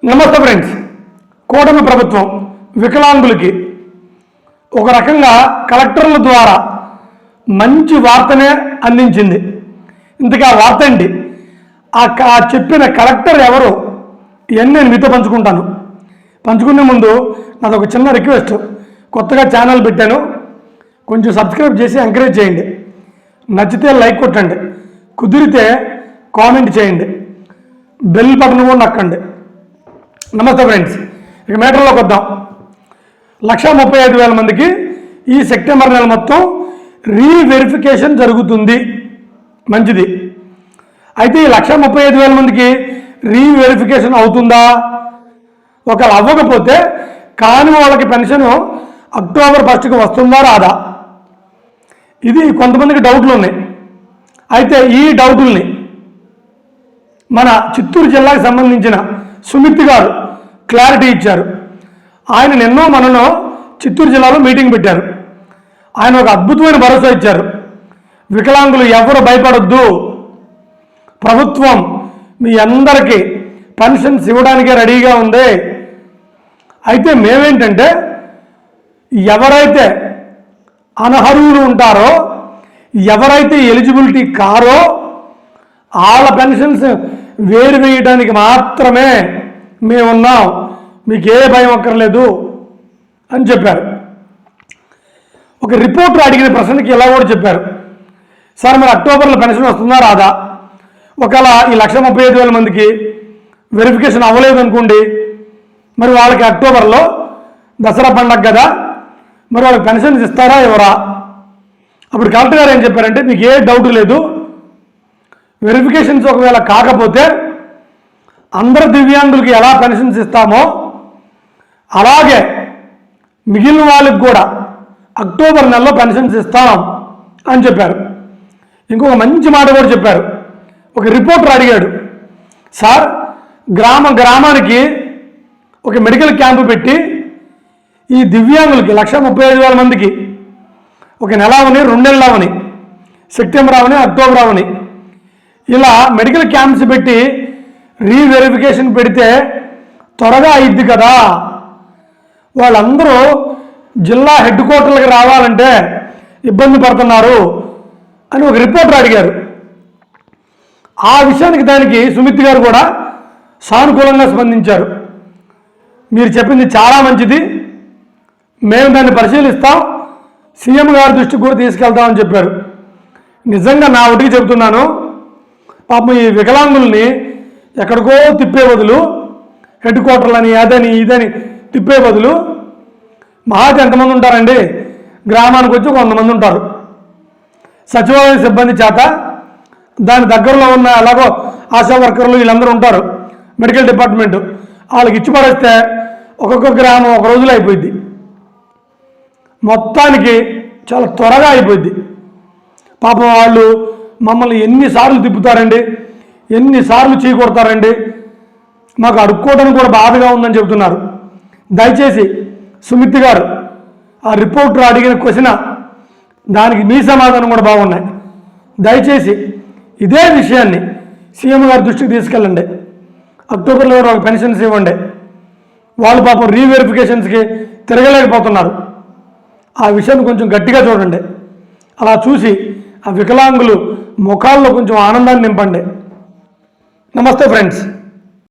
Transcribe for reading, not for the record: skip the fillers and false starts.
నమస్తే ఫ్రెండ్స్. కూటమి ప్రభుత్వం వికలాంగులకి ఒక రకంగా కలెక్టర్ల ద్వారా మంచి వార్తనే అందించింది. ఇంతకీ ఆ వార్త ఏంటి, ఆ చెప్పిన కలెక్టర్ ఎవరు ఇవన్నీ నేను మీతో పంచుకుంటాను. పంచుకునే ముందు నాది ఒక చిన్న రిక్వెస్ట్. కొత్తగా ఛానల్ పెట్టాను, కొంచెం సబ్స్క్రైబ్ చేసి ఎంకరేజ్ చేయండి. నచ్చితే లైక్ కొట్టండి, కుదిరితే కామెంట్ చేయండి, బెల్ బటన్ కూడా నొక్కండి. నమస్తే ఫ్రెండ్స్, ఇక మ్యాటర్లోకి వద్దాం. 135,000 మందికి ఈ సెప్టెంబర్ నెల మొత్తం రీవెరిఫికేషన్ జరుగుతుంది. మంచిది. అయితే ఈ 135,000 మందికి రీవెరిఫికేషన్ అవుతుందా? ఒకవేళ అవ్వకపోతే కాని వాళ్ళకి పెన్షన్ అక్టోబర్ 1కి వస్తుందా రాదా? ఇది కొంతమందికి డౌట్లు ఉన్నాయి. అయితే ఈ డౌట్లని మన చిత్తూరు జిల్లాకు సంబంధించిన సుమిత్ గారు క్లారిటీ ఇచ్చారు. ఆయన నిన్నో మననో చిత్తూరు జిల్లాలో మీటింగ్ పెట్టారు. ఆయన ఒక అద్భుతమైన భరోసా ఇచ్చారు. వికలాంగులు ఎవరు భయపడొద్దు, ప్రభుత్వం మీ అందరికీ పెన్షన్స్ ఇవ్వడానికే రెడీగా ఉంది. అయితే మేమేంటంటే ఎవరైతే అనర్హులు ఉంటారో, ఎవరైతే ఎలిజిబిలిటీ కారో వాళ్ళ పెన్షన్స్ వేరు వేయడానికి మాత్రమే మేమున్నాం, మీకు ఏ భయం అక్కర్లేదు అని చెప్పారు. ఒక రిపోర్టర్ అడిగిన ప్రశ్నకి ఇలా కూడా చెప్పారు. సార్ మరి అక్టోబర్లో పెన్షన్ వస్తుందా రాదా? ఒకవేళ ఈ 135,000 మందికి వెరిఫికేషన్ అవ్వలేదు అనుకోండి, మరి వాళ్ళకి అక్టోబర్లో దసరా పండగ కదా, మరి వాళ్ళకి పెన్షన్స్ ఇస్తారా ఎవరా? అప్పుడు కలెక్టర్ గారు ఏం చెప్పారంటే, మీకు ఏ డౌట్ లేదు, వెరిఫికేషన్స్ ఒకవేళ కాకపోతే అందరు దివ్యాంగులకి ఎలా పెన్షన్స్ ఇస్తామో అలాగే మిగిలిన వాళ్ళకి కూడా అక్టోబర్ నెలలో పెన్షన్స్ ఇస్తాం అని చెప్పారు. ఇంకొక మంచి మాట కూడా చెప్పారు. ఒక రిపోర్టర్ అడిగాడు, సార్ గ్రామానికి ఒక మెడికల్ క్యాంపు పెట్టి ఈ దివ్యాంగులకి 135,000 మందికి ఒక నెల అవని 2 నెలలు అవని, సెప్టెంబర్ అవని అక్టోబర్ అవని ఇలా మెడికల్ క్యాంప్స్ పెట్టి రీవెరిఫికేషన్ పెడితే త్వరగా అయ్యిద్ది కదా, వాళ్ళందరూ జిల్లా హెడ్ క్వార్టర్లకు రావాలంటే ఇబ్బంది పడుతున్నారు అని ఒక రిపోర్టర్ అడిగారు. ఆ విషయానికి దానికి సుమిత్ గారు కూడా సానుకూలంగా స్పందించారు. మీరు చెప్పింది చాలా మంచిది, మేము దాన్ని పరిశీలిస్తాం, సీఎం గారి దృష్టికి కూడా తీసుకెళ్తామని చెప్పారు. నిజంగా నా ఒకటికి చెబుతున్నాను, పాపం ఈ వికలాంగుల్ని ఎక్కడికో తిప్పే బదులు, హెడ్ క్వార్టర్లని అదని ఇదని తిప్పే బదులు మహాతి ఎంతమంది ఉంటారండి, గ్రామానికి వచ్చి 100 మంది ఉంటారు. సచివాలయ సిబ్బంది చేత దాని దగ్గరలో ఉన్న ఎలాగో ఆశా వర్కర్లు వీళ్ళందరూ ఉంటారు, మెడికల్ డిపార్ట్మెంటు, వాళ్ళకి ఇచ్చి పడేస్తే ఒక్కొక్క గ్రామం ఒక రోజులో అయిపోయింది. మొత్తానికి చాలా త్వరగా అయిపోయింది. పాపం వాళ్ళు మమ్మల్ని ఎన్నిసార్లు తిప్పుతారండి, ఎన్నిసార్లు చీకొడతారండి, మాకు అడుక్కోవడానికి కూడా బాధగా ఉందని చెబుతున్నారు. దయచేసి సుమిత్ గారు ఆ రిపోర్టర్ అడిగిన క్వశ్చన్ దానికి మీ సమాధానం కూడా బాగున్నాయి. దయచేసి ఇదే విషయాన్ని సీఎం గారి దృష్టికి తీసుకెళ్ళండి. అక్టోబర్లో వాళ్ళకి పెన్షన్స్ ఇవ్వండి. వాళ్ళు పాపం రీవెరిఫికేషన్స్కి తిరగలేకపోతున్నారు. ఆ విషయాన్ని కొంచెం గట్టిగా చూడండి. అలా చూసి ఆ వికలాంగులు ముఖాల్లో కొంచెం ఆనందాన్ని నింపండి. నమస్తే ఫ్రెండ్స్.